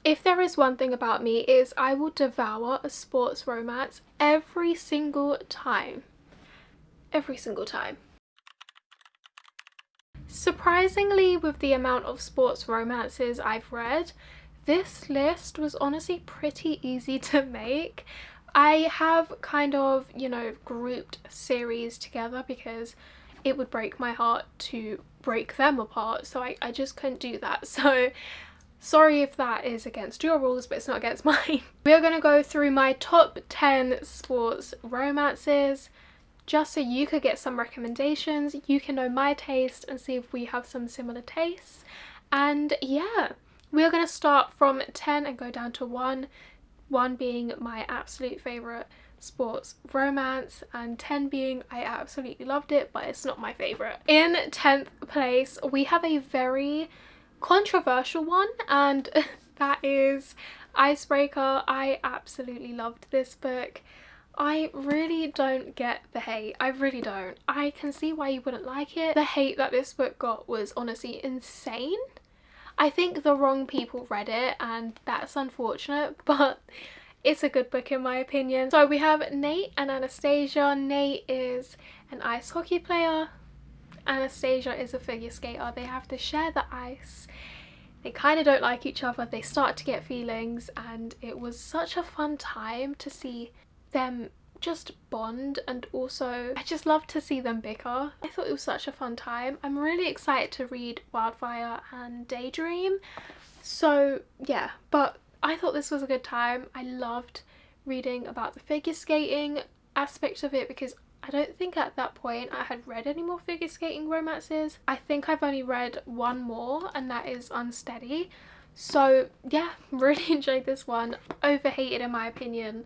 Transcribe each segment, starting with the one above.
If there is one thing about me, is I will devour a sports romance every single time. Every single time. Surprisingly, with the amount of sports romances I've read, this list was honestly pretty easy to make. I have kind of, you know, grouped series together because it would break my heart to break them apart, so I just couldn't do that. So sorry if that is against your rules, but it's not against mine. We are going to go through my top 10 sports romances just so you could get some recommendations, you can know my taste and see if we have some similar tastes. And yeah, we're going to start from 10 and go down to 1 being my absolute favourite sports romance and 10 being I absolutely loved it but it's not my favourite. In 10th place we have a very controversial one, and that is Icebreaker. I absolutely loved this book. I really don't get the hate. I really don't. I can see why you wouldn't like it. The hate that this book got was honestly insane. I think the wrong people read it and that's unfortunate, but it's a good book in my opinion. So we have Nate and Anastasia. Nate is an ice hockey player. Anastasia is a figure skater. They have to share the ice. They kind of don't like each other. They start to get feelings, and it was such a fun time to see them just bond, and also I just love to see them bicker. I thought it was such a fun time. I'm really excited to read Wildfire and Daydream. So yeah, but I thought this was a good time. I loved reading about the figure skating aspect of it because I don't think at that point I had read any more figure skating romances. I think I've only read one more, and that is Unsteady. So yeah, really enjoyed this one. Overhated in my opinion.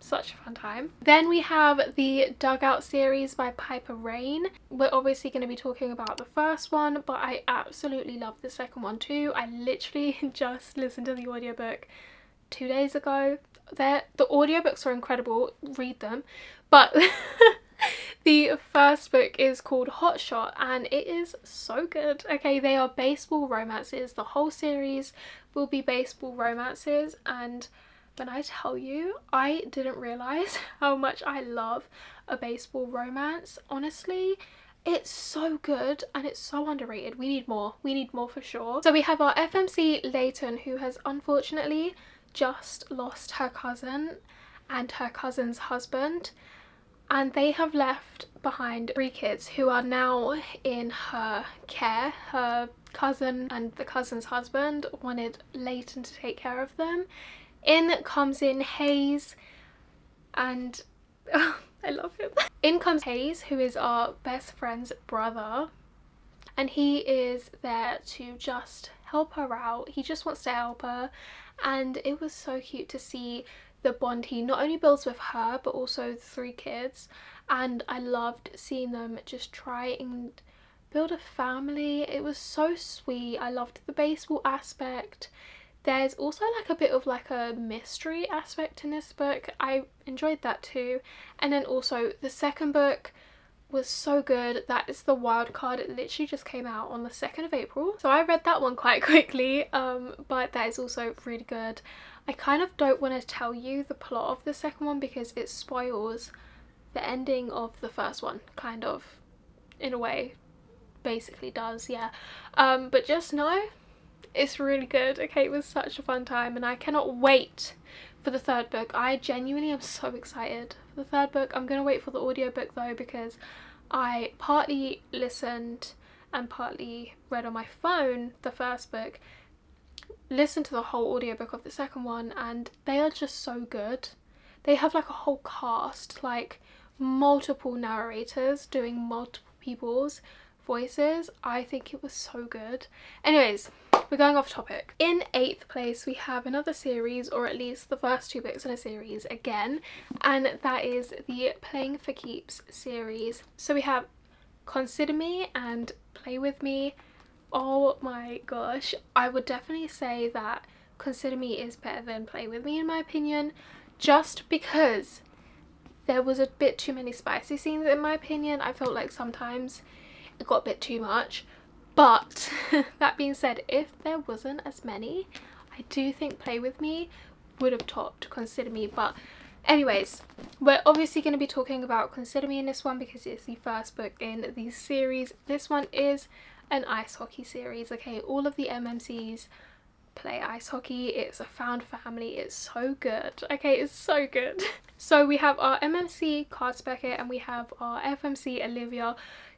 Such a fun time. Then we have the Dugout series by Piper Rain. We're obviously going to be talking about the first one, but I absolutely love the second one too. I literally just listened to the audiobook 2 days ago. The audiobooks are incredible, read them, but the first book is called Hot Shot and it is so good. Okay, they are baseball romances. The whole series will be baseball romances, and when I tell you, I didn't realise how much I love a baseball romance. Honestly, it's so good and it's so underrated. We need more. We need more for sure. So we have our FMC Layton, who has unfortunately just lost her cousin and her cousin's husband. And they have left behind 3 kids who are now in her care. Her cousin and the cousin's husband wanted Layton to take care of them. In comes in Hayes, and I love him. In comes Hayes, who is our best friend's brother, and he is there to just help her out. He just wants to help her, and it was so cute to see the bond he not only builds with her but also the 3 kids, and I loved seeing them just try and build a family. It was so sweet. I loved the baseball aspect. There's also like a bit of like a mystery aspect in this book. I enjoyed that too. And then also the second book was so good. That is The Wild Card. It literally just came out on the 2nd of April. So I read that one quite quickly, but that is also really good. I kind of don't want to tell you the plot of the second one because it spoils the ending of the first one, kind of, in a way. Basically does, yeah. But just know it's really good. Okay, it was such a fun time and I cannot wait for the 3rd book. I genuinely am so excited for the 3rd book. I'm gonna wait for the audiobook though because I partly listened and partly read on my phone the first book, listened to the whole audiobook of the second one, and they are just so good. They have like a whole cast, like multiple narrators doing multiple people's voices. I think it was so good. Anyways, we're going off topic. In 8th place we have another series, or at least the first 2 books in a series again, and that is the Playing for Keeps series. So we have Consider Me and Play With Me. Oh my gosh, I would definitely say that Consider Me is better than Play With Me in my opinion, just because there was a bit too many spicy scenes in my opinion. I felt like sometimes it got a bit too much, but that being said, if there wasn't as many, I do think Play With Me would have topped Consider Me, but anyways, we're obviously going to be talking about Consider Me in this one because it's the first book in the series. This one is an ice hockey series, okay? All of the MMCs play ice hockey. It's a found family. It's so good, okay? It's so good. So we have our MMC Carter Beckett and we have our FMC Olivia.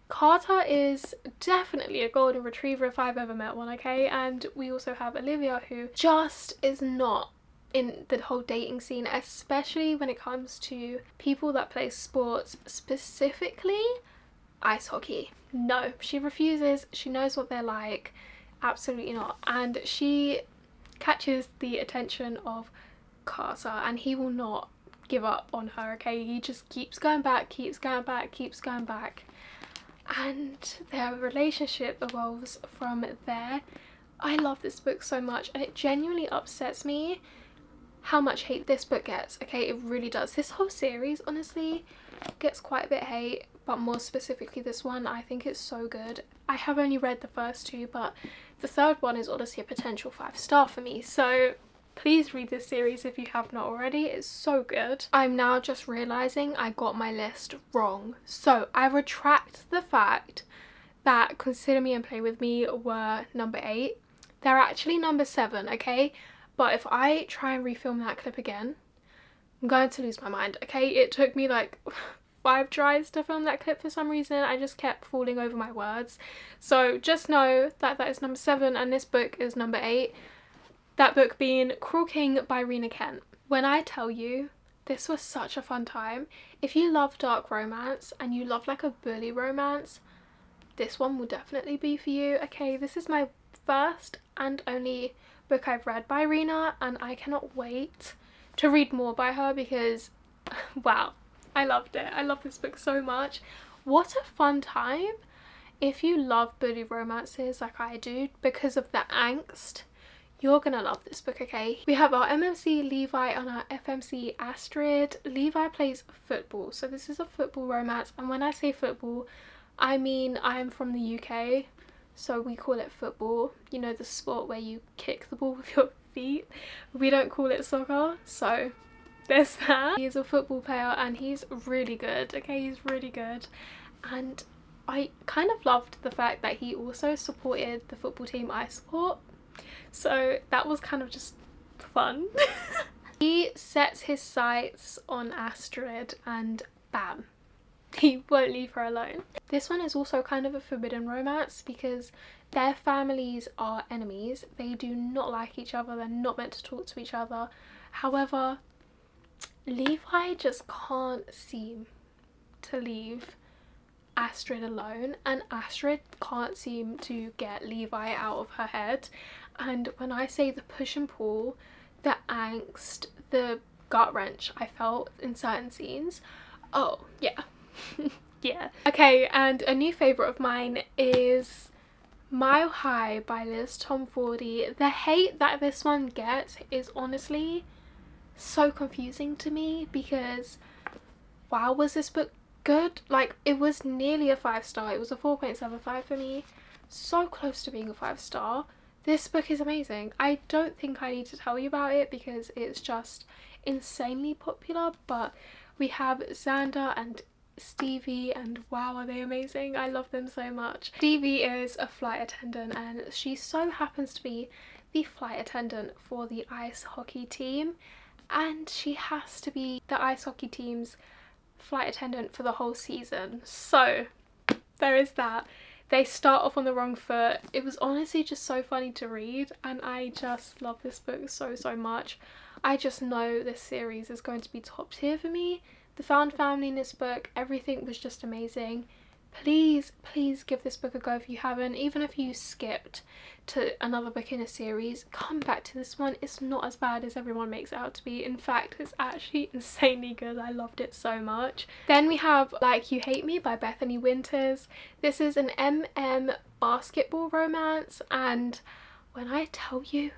Carter is definitely a golden retriever if I've ever met one, okay? And we also have Olivia, who just is not in the whole dating scene, especially when it comes to people that play sports, specifically ice hockey. No, she refuses. She knows what they're like. Absolutely not. And she catches the attention of Carter and he will not give up on her, okay? He just keeps going back, keeps going back, keeps going back, and their relationship evolves from there. I love this book so much and it genuinely upsets me how much hate this book gets, okay? It really does. This whole series honestly gets quite a bit of hate, but more specifically this one. I think it's so good. I have only read the first two, but the third one is honestly a potential 5-star for me, so please read this series if you have not already. It's so good. I'm now just realising I got my list wrong, so I retract the fact that Consider Me and Play With Me were number 8. They're actually number 7, okay? But if I try and refilm that clip again, I'm going to lose my mind, okay? It took me like 5 tries to film that clip for some reason. I just kept falling over my words. So just know that that is number 7 and this book is number 8. That book being Cruel King by Rena Kent. When I tell you, this was such a fun time. If you love dark romance and you love like a bully romance, this one will definitely be for you. Okay, this is my first and only book I've read by Rena and I cannot wait to read more by her because wow, I loved it. I love this book so much. What a fun time. If you love bully romances like I do because of the angst, you're gonna love this book, okay? We have our MMC Levi and our FMC Astrid. Levi plays football, so this is a football romance, and when I say football, I mean I'm from the UK, so we call it football. You know, the sport where you kick the ball with your feet. We don't call it soccer, so there's that. He's a football player and he's really good, okay? He's really good. And I kind of loved the fact that he also supported the football team I support. So that was kind of just fun. He sets his sights on Astrid and bam, he won't leave her alone. This one is also kind of a forbidden romance because their families are enemies. They do not like each other. They're not meant to talk to each other. However, Levi just can't seem to leave Astrid alone, and Astrid can't seem to get Levi out of her head. And when I say the push and pull, the angst, the gut wrench I felt in certain scenes, oh yeah. Yeah. Okay, and a new favourite of mine is Mile High by Liz Tomfordy. The hate that this one gets is honestly so confusing to me because wow, was this book good? Like, it was nearly a 5-star. It was a 4.75 for me, so close to being a 5-star. This book is amazing. I don't think I need to tell you about it because it's just insanely popular, but we have Xander and Stevie and wow, are they amazing. I love them so much. Stevie is a flight attendant and she so happens to be the flight attendant for the ice hockey team, and she has to be the ice hockey team's flight attendant for the whole season. So there is that. They start off on the wrong foot. It was honestly just so funny to read and I just love this book so much. I just know this series is going to be top tier for me. The found family in this book, everything was just amazing. Please give this book a go if you haven't. Even if you skipped to another book in a series, come back to this one. It's not as bad as everyone makes it out to be. In fact, it's actually insanely good. I loved it so much. Then we have Like You Hate Me by Bethany Winters. This is an MM basketball romance, and when I tell you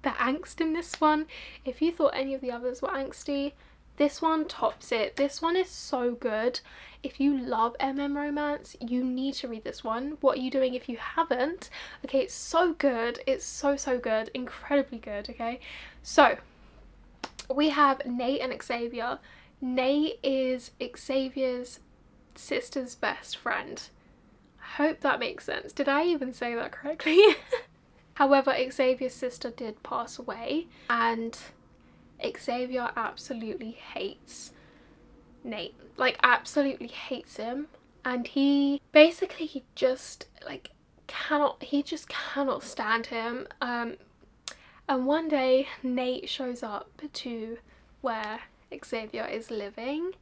the angst in this one, if you thought any of the others were angsty, This one tops it. This one is so good. If you love romance, you need to read this one. What are you doing if you haven't? Okay, it's so good. It's so good. Incredibly good, okay? So, we have Nate and Xavier. Nate is Xavier's sister's best friend. I hope that makes sense. Did I even say that correctly? However, Xavier's sister did pass away, and Xavier absolutely hates Nate. Like, absolutely hates him. And he basically just, like, cannot stand him. And one day, Nate shows up to where Xavier is living,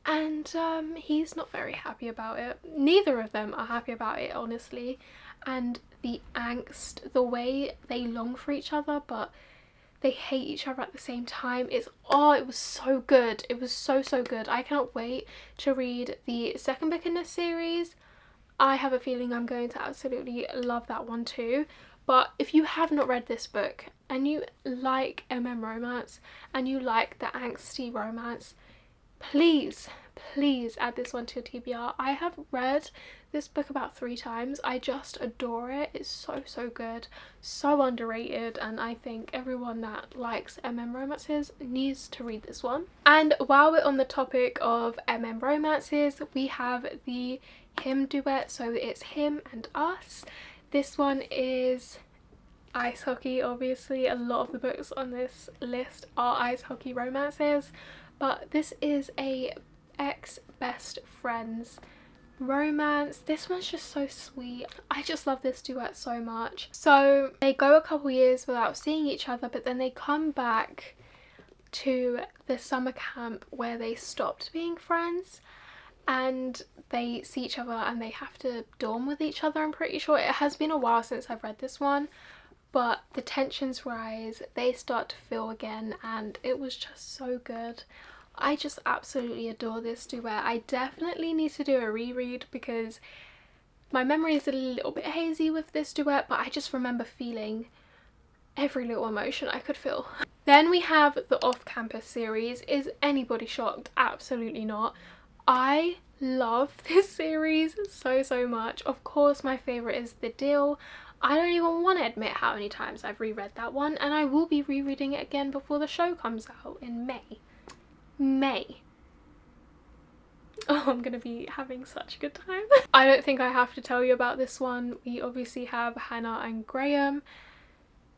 and he's not very happy about it. Neither of them are happy about it, honestly. And the angst, the way they long for each other but they hate each other at the same time, it was so good. It was so good. I cannot wait to read the second book in this series. I have a feeling I'm going to absolutely love that one too. But if you have not read this book and you like romance and you like the angsty romance, please add this one to your TBR. I have read this book about 3 times. I just adore it. It's so good, so underrated, and I think everyone that likes romances needs to read this one. And while we're on the topic of romances, we have the him duet, so it's him and us. This one is ice hockey. Obviously a lot of the books on this list are ice hockey romances, but this is a ex-best friends romance. This one's just so sweet. I just love this duet so much. So they go a couple years without seeing each other, but then they come back to the summer camp where they stopped being friends, and they see each other and they have to dorm with each other. I'm pretty sure. It has been a while since I've read this one, but the tensions rise, they start to feel again, and it was just so good. I just absolutely adore this duet. I definitely need to do a reread because my memory is a little bit hazy with this duet, but I just remember feeling every little emotion I could feel. Then we have the off-campus series. Is anybody shocked? Absolutely not. I love this series so much. Of course, my favourite is The Deal. I don't even want to admit how many times I've reread that one, and I will be rereading it again before the show comes out in May. Oh, I'm gonna be having such a good time. I don't think I have to tell you about this one. We obviously have Hannah and Graham.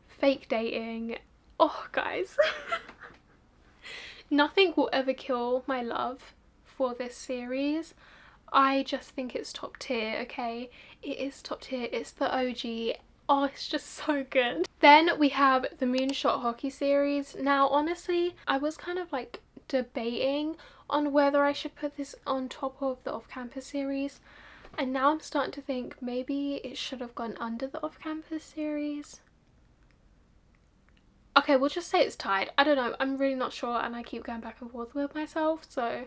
Fake dating. Oh, guys. Nothing will ever kill my love for this series. I just think it's top tier, okay? It is top tier. It's the OG. Oh, it's just so good. Then we have the Moonshot Hockey series. Now, honestly, I was kind of like debating on whether I should put this on top of the off-campus series, and now I'm starting to think maybe it should have gone under the off-campus series. Okay, we'll just say it's tied. I don't know. I'm really not sure, and I keep going back and forth with myself, so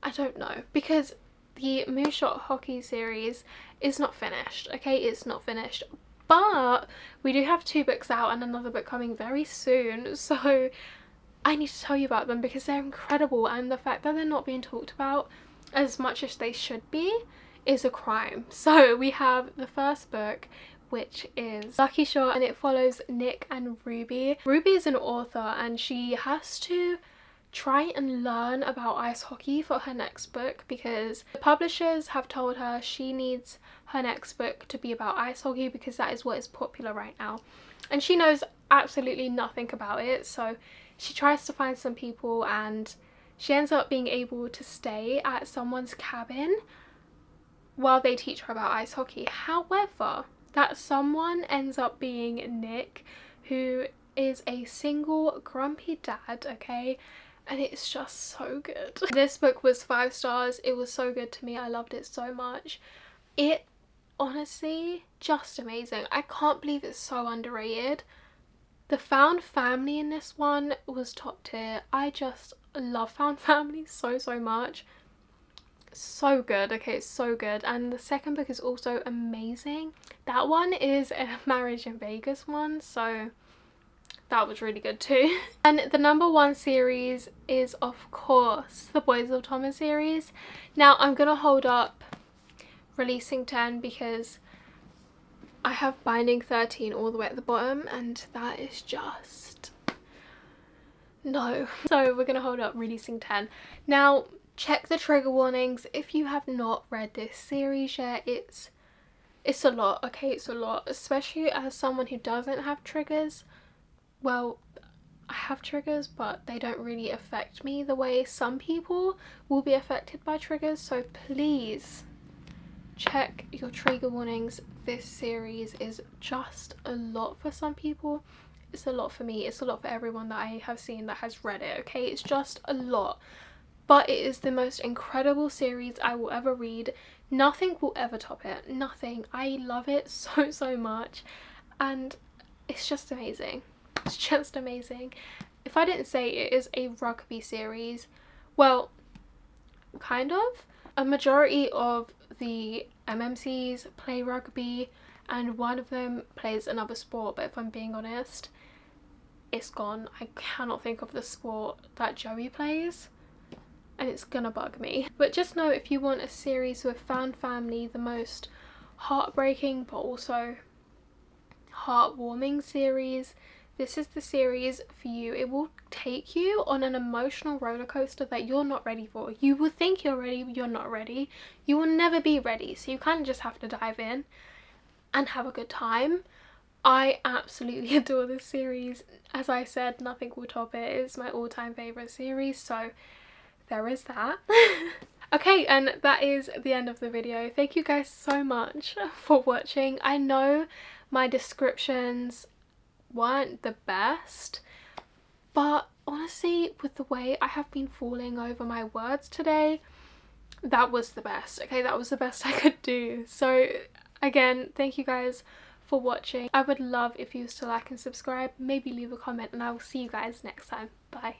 I don't know, because the Moonshot Hockey series is not finished, okay? It's not finished, but we do have 2 books out and another book coming very soon, so I need to tell you about them because they're incredible, and the fact that they're not being talked about as much as they should be is a crime. So we have the first book, which is Lucky Shot, and it follows Nick and Ruby. Ruby is an author and she has to try and learn about ice hockey for her next book because the publishers have told her she needs her next book to be about ice hockey because that is what is popular right now, and she knows absolutely nothing about it. So she tries to find some people and she ends up being able to stay at someone's cabin while they teach her about ice hockey. However, that someone ends up being Nick, who is a single grumpy dad, okay? And it's just so good. This book was 5 stars. It was so good to me. I loved it so much. It honestly just amazing. I can't believe it's so underrated. The found family in this one was top tier. I just love found family so much. So good, okay, it's so good. And the second book is also amazing. That one is a Marriage in Vegas one, so that was really good too. And the number one series is of course the Boys of Tommen series. Now I'm gonna hold up Releasing 10 because I have Binding 13 all the way at the bottom and that is just no. So we're gonna hold up Releasing 10. Now check the trigger warnings if you have not read this series yet. It's a lot, okay, it's a lot, especially as someone who doesn't have triggers. Well, I have triggers, but they don't really affect me the way some people will be affected by triggers, so please check your trigger warnings. This series is just a lot for some people. It's a lot for me, it's a lot for everyone that I have seen that has read it, okay? It's just a lot. But it is the most incredible series I will ever read. Nothing will ever top it. Nothing. I love it so much. And it's just amazing. It's just amazing. If I didn't say it is a rugby series, well, kind of. A majority of the MMCs play rugby and one of them plays another sport, but if I'm being honest, it's gone. I cannot think of the sport that Joey plays. And it's gonna bug me. But just know, if you want a series with found family, the most heartbreaking but also heartwarming series, this is the series for you. It will take you on an emotional roller coaster that you're not ready for. You will think you're ready, but you're not ready. You will never be ready, so you kind of just have to dive in and have a good time. I absolutely adore this series. As I said, nothing will top it. It's my all-time favourite series, so there is that. Okay, and that is the end of the video. Thank you guys so much for watching. I know my descriptions weren't the best, but honestly, with the way I have been falling over my words today, that was the best. Okay, that was the best I could do. So again, thank you guys for watching. I would love if you used to like and subscribe, maybe leave a comment, and I will see you guys next time. Bye.